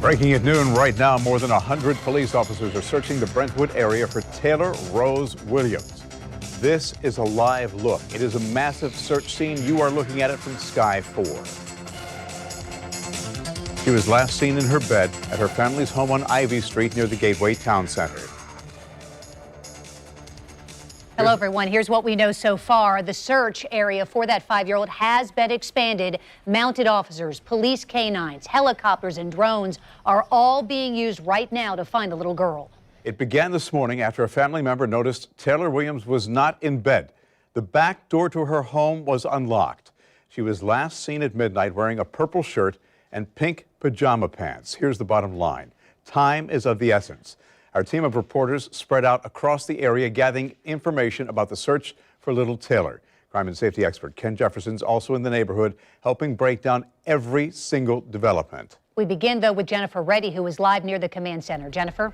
Breaking at noon right now, more than 100 police officers are searching the Brentwood area for Taylor Rose Williams. This is a live look. It is a massive search scene. You are looking at it from Sky 4. She was last seen in her bed at her family's home on Ivy Street near the Gateway Town Center. Hello, everyone. Here's what we know so far. The search area for that 5-year-old has been expanded. Mounted officers, police canines, helicopters, and drones are all being used right now to find the little girl. It began this morning after a family member noticed Taylor Williams was not in bed. The back door to her home was unlocked. She was last seen at midnight wearing a purple shirt and pink pajama pants. Here's the bottom line. Time is of the essence. Our team of reporters spread out across the area gathering information about the search for little Taylor. Crime and safety expert Ken Jefferson's also in the neighborhood helping break down every single development. We begin, though, with Jennifer Reddy, who is live near the command center. Jennifer?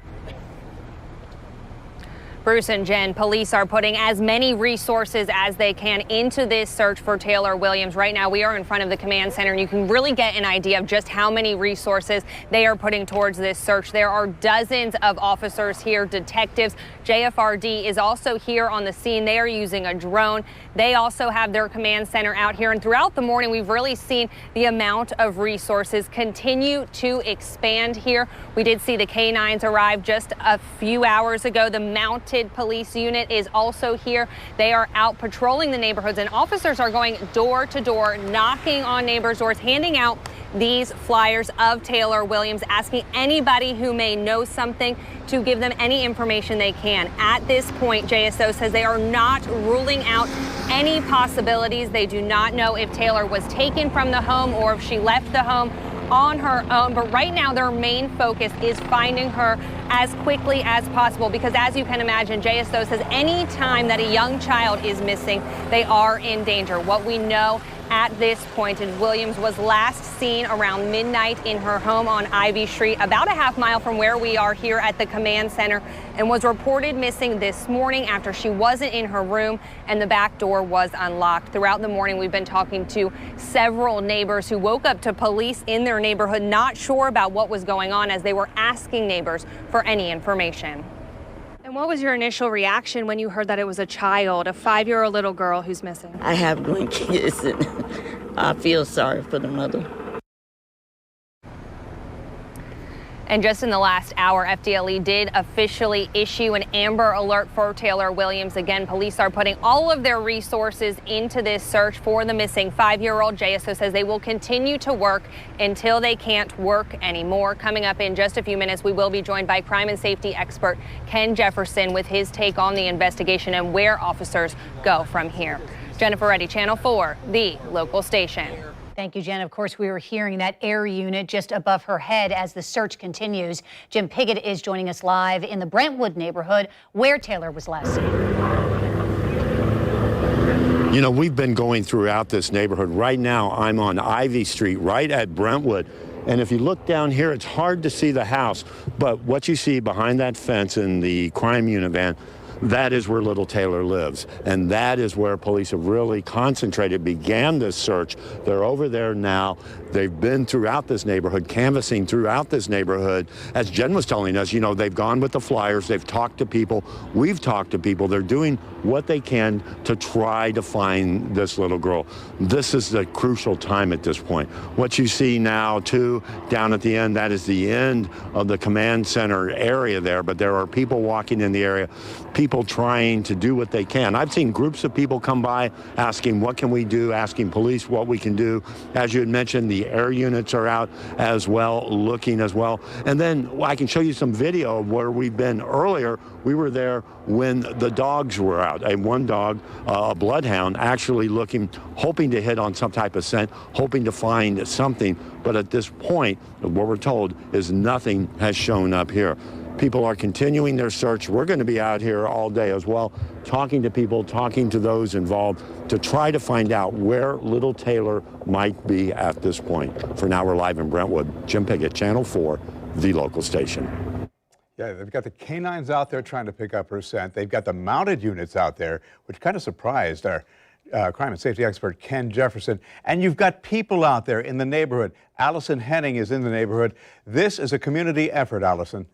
Bruce and Jen, police are putting as many resources as they can into this search for Taylor Williams. Right now, we are in front of the command center, and you can really get an idea of just how many resources they are putting towards this search. There are dozens of officers here, detectives. JFRD is also here on the scene. They are using a drone. They also have their command center out here. And throughout the morning, we've really seen the amount of resources continue to expand here. We did see the canines arrive just a few hours ago. The mounted police unit is also here. They are out patrolling the neighborhoods, and officers are going door to door, knocking on neighbors' doors, handing out these flyers of Taylor Williams, asking anybody who may know something to give them any information they can. At this point, JSO says they are not ruling out any possibilities. They do not know if Taylor was taken from the home or if she left the home on her own, but right now their main focus is finding her as quickly as possible, because as you can imagine, JSO says any time that a young child is missing, they are in danger. What we know at this point is Williams was last seen around midnight in her home on Ivy Street, about a half mile from where we are here at the command center, and was reported missing this morning after she wasn't in her room and the back door was unlocked. Throughout the morning, we've been talking to several neighbors who woke up to police in their neighborhood, not sure about what was going on, as they were asking neighbors for any information. And what was your initial reaction when you heard that it was a child, a 5-year-old little girl who's missing? I have grown kids, and I feel sorry for the mother. And just in the last hour, FDLE did officially issue an Amber Alert for Taylor Williams. Again, police are putting all of their resources into this search for the missing 5-year-old. JSO says they will continue to work until they can't work anymore. Coming up in just a few minutes, we will be joined by crime and safety expert Ken Jefferson with his take on the investigation and where officers go from here. Jennifer Reddy, Channel 4, the local station. Thank you, Jen. Of course, we were hearing that air unit just above her head as the search continues. Jim Piggott is joining us live in the Brentwood neighborhood where Taylor was last seen. You know, we've been going throughout this neighborhood. Right now, I'm on Ivy Street, right at Brentwood. And if you look down here, it's hard to see the house. But what you see behind that fence in the crime unit van, that is where little Taylor lives. And that is where police have really concentrated, began this search. They're over there now. They've been throughout this neighborhood, canvassing throughout this neighborhood. As Jen was telling us, you know, they've gone with the flyers. They've talked to people. We've talked to people. They're doing what they can to try to find this little girl. This is the crucial time at this point. What you see now, too, down at the end, that is the end of the command center area there. But there are people walking in the area, people trying to do what they can. I've seen groups of people come by asking, what can we do, asking police what we can do. As you had mentioned, the air units are out as well, looking as well. And then I can show you some video of where we've been earlier. We were there when the dogs were out. One dog, a bloodhound, actually looking, hoping to hit on some type of scent, hoping to find something. But at this point, what we're told is nothing has shown up here. People are continuing their search. We're going to be out here all day as well, talking to people, talking to those involved to try to find out where little Taylor might be at this point. For now, we're live in Brentwood. Jim Piggott, Channel 4, the local station. Yeah, they've got the canines out there trying to pick up her scent. They've got the mounted units out there, which kind of surprised. crime and safety expert Ken Jefferson. And you've got people out there in the neighborhood. Allison Henning is in the neighborhood. This is a community effort, Allison.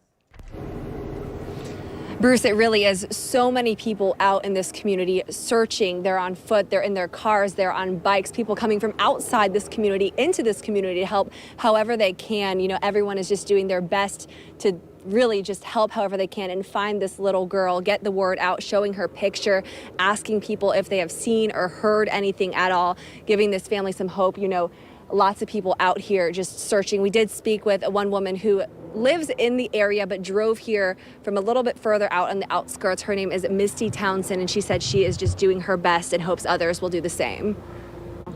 Bruce, it really is. So many people out in this community searching. They're on foot, they're in their cars, they're on bikes, people coming from outside this community into this community to help however they can. You know, everyone is just doing their best to really just help however they can and find this little girl, get the word out, showing her picture, asking people if they have seen or heard anything at all, giving this family some hope. You know, lots of people out here just searching. We did speak with one woman who lives in the area but drove here from a little bit further out on the outskirts. Her name is Misty Townsend, and she said she is just doing her best and hopes others will do the same.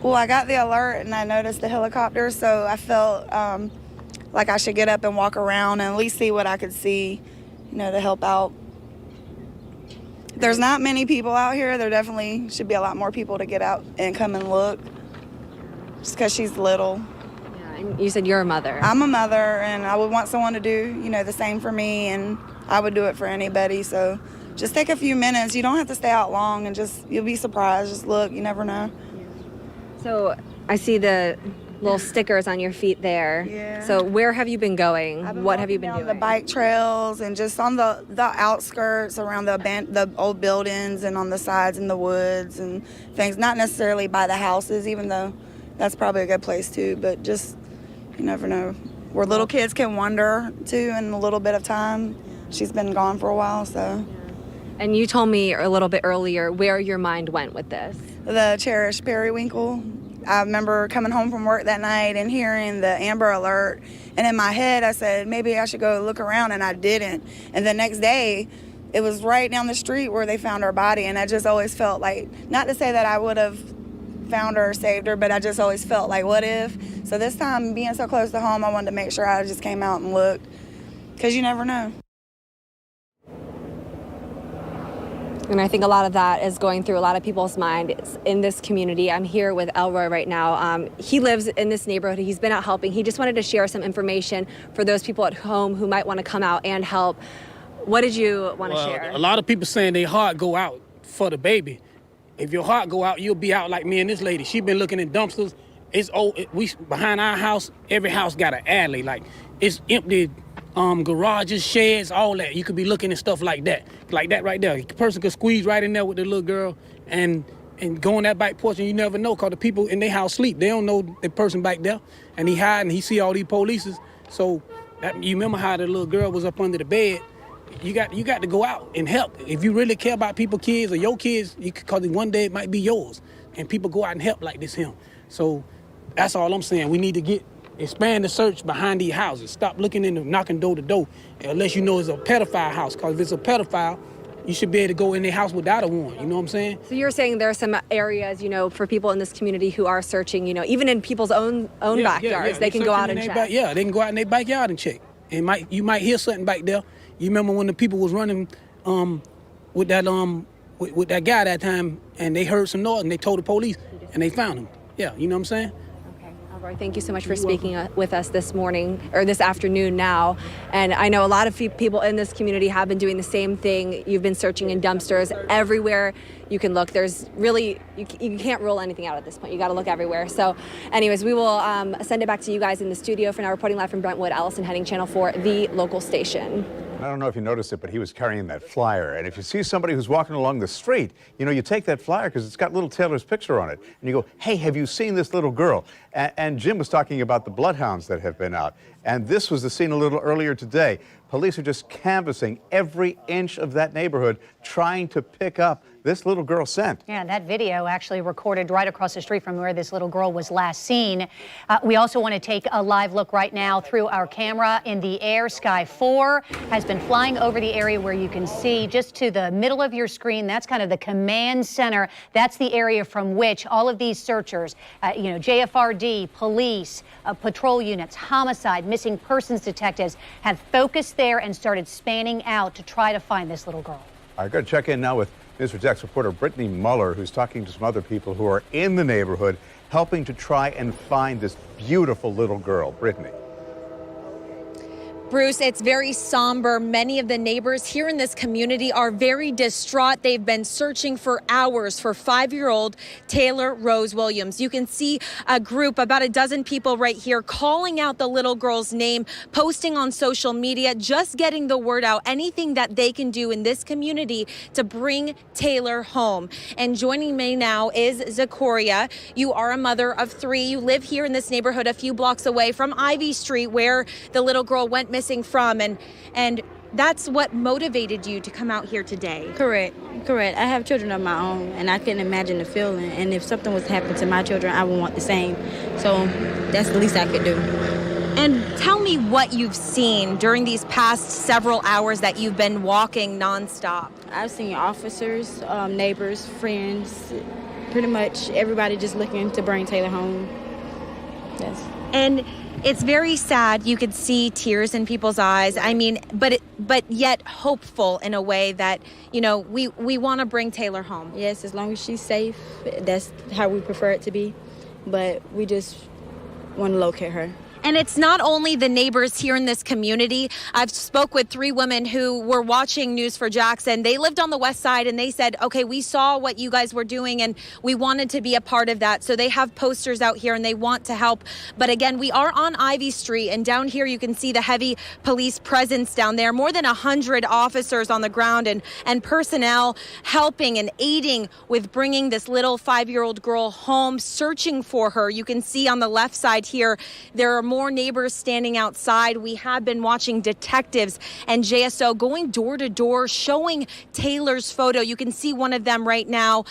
Well, I got the alert and I noticed the helicopter, so I felt like I should get up and walk around and at least see what I could see, you know, to help out. There's not many people out here. There definitely should be a lot more people to get out and come and look, just because she's little. You said you're a mother. I'm a mother, and I would want someone to do, you know, the same for me, and I would do it for anybody. So just take a few minutes. You don't have to stay out long, and you'll be surprised. Just look. You never know. So I see the little stickers on your feet there. Yeah. So where have you been going? What have you been doing? doing? The bike trails and just on the outskirts around the old buildings and on the sides in the woods and things. Not necessarily by the houses, even though that's probably a good place too, but just, you never know, where little kids can wander to in a little bit of time. She's been gone for a while, so. And you told me a little bit earlier where your mind went with this. The cherished periwinkle. I remember coming home from work that night and hearing the Amber Alert, and in my head I said maybe I should go look around, and I didn't. And the next day it was right down the street where they found her body, and I just always felt like, not to say that I would have found her or saved her, but I just always felt like, what if? So this time, being so close to home, I wanted to make sure I just came out and looked, because you never know. And I think a lot of that is going through a lot of people's minds in this community. I'm here with Elroy right now. He lives in this neighborhood. He's been out helping. He just wanted to share some information for those people at home who might want to come out and help. What did you want to share? A lot of people saying their heart go out for the baby. If your heart go out, you'll be out like me and this lady. She been looking in dumpsters. It's old. We behind our house. Every house got an alley. Like, it's empty. Garages, sheds, all that. You could be looking at stuff like that right there. A person could squeeze right in there with the little girl and go on that back porch, and you never know, because the people in their house sleep. They don't know the person back there, and he hiding. He see all these polices. So you remember how the little girl was up under the bed. You got to go out and help. If you really care about people's kids or your kids, because one day it might be yours, and people go out and help like this him. So that's all I'm saying. We need to expand the search behind these houses. Stop looking in and knocking door to door unless you know it's a pedophile house. Because if it's a pedophile, you should be able to go in their house without a warrant. You know what I'm saying? So you're saying there are some areas, you know, for people in this community who are searching, you know, even in people's own backyards, they can go out and check. Yeah, they can go out in their backyard and check. And you might hear something back there. You remember when the people was running with that guy that time, and they heard some noise and they told the police and they found him. Yeah, you know what I'm saying? Elroy, thank you so much for speaking with us this morning, or this afternoon now. And I know a lot of people in this community have been doing the same thing. You've been searching in dumpsters everywhere you can look. There's really, you can't rule anything out at this point. You got to look everywhere. So anyways, we will send it back to you guys in the studio. For now, reporting live from Brentwood, Allison Henning, Channel 4, the local station. I don't know if you noticed it, but he was carrying that flyer. And if you see somebody who's walking along the street, you know, you take that flyer because it's got little Taylor's picture on it. And you go, hey, have you seen this little girl? And Jim was talking about the bloodhounds that have been out. And this was the scene a little earlier today. Police are just canvassing every inch of that neighborhood, trying to pick up this little girl scent. Yeah, that video actually recorded right across the street from where this little girl was last seen. We also want to take a live look right now through our camera in the air. Sky 4 has been flying over the area where you can see just to the middle of your screen. That's kind of the command center. That's the area from which all of these searchers, JFRD, police, patrol units, homicide, missing persons detectives have focused there and started spanning out to try to find this little girl. All right, going to check in now with News 4 Jax reporter Brittany Muller, who's talking to some other people who are in the neighborhood, helping to try and find this beautiful little girl. Brittany. Bruce, it's very somber. Many of the neighbors here in this community are very distraught. They've been searching for hours for 5-year-old Taylor Rose Williams. You can see a group, about a dozen people right here, calling out the little girl's name, posting on social media, just getting the word out, anything that they can do in this community to bring Taylor home. And joining me now is Zakoria. You are a mother of 3. You live here in this neighborhood a few blocks away from Ivy Street, where the little girl went missing from, and that's what motivated you to come out here today. Correct. I have children of my own, and I couldn't imagine the feeling. And if something was happening to my children, I would want the same. So that's the least I could do. And tell me what you've seen during these past several hours that you've been walking nonstop. I've seen officers, neighbors, friends, pretty much everybody just looking to bring Taylor home. Yes. And it's very sad. You could see tears in people's eyes. I mean, but yet hopeful in a way that, you know, we want to bring Taylor home. Yes, as long as she's safe, that's how we prefer it to be. But we just want to locate her. And it's not only the neighbors here in this community. I've spoke with 3 women who were watching News for Jackson. They lived on the west side, and they said, okay, we saw what you guys were doing and we wanted to be a part of that. So they have posters out here and they want to help. But again, we are on Ivy Street, and down here you can see the heavy police presence down there. More than 100 officers on the ground and personnel helping and aiding with bringing this little 5-year-old girl home, searching for her. You can see on the left side here, there are more neighbors standing outside. We have been watching detectives and JSO going door to door, showing Taylor's photo. You can see one of them right now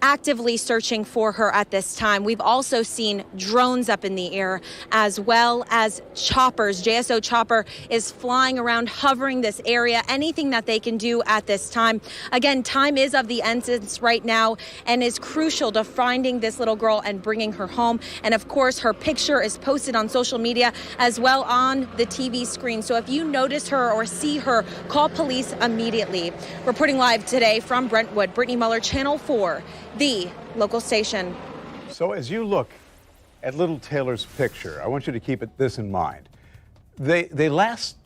actively searching for her at this time. We've also seen drones up in the air, as well as choppers. JSO chopper is flying around, hovering this area, anything that they can do at this time. Again, time is of the essence right now and is crucial to finding this little girl and bringing her home. And of course, her picture is posted on social media as well on the TV screen. So if you notice her or see her, call police immediately. Reporting live today from Brentwood, Brittany Muller, Channel 4. The local station. So as you look at little Taylor's picture, I want you to keep this in mind. They last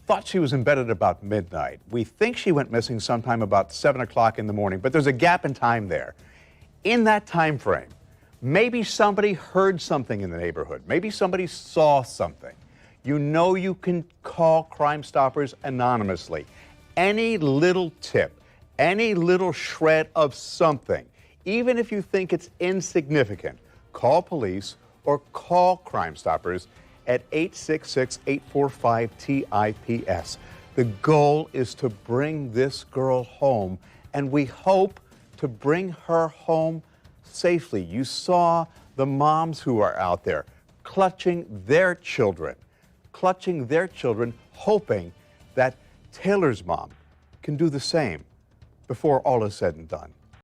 thought she was in bed at about midnight. We think she went missing sometime about 7 o'clock in the morning, but there's a gap in time there. In that time frame, maybe somebody heard something in the neighborhood. Maybe somebody saw something. You know you can call Crime Stoppers anonymously. Any little tip, any little shred of something, even if you think it's insignificant, call police or call Crime Stoppers at 866-845-TIPS. The goal is to bring this girl home, and we hope to bring her home safely. You saw the moms who are out there clutching their children, hoping that Taylor's mom can do the same before all is said and done.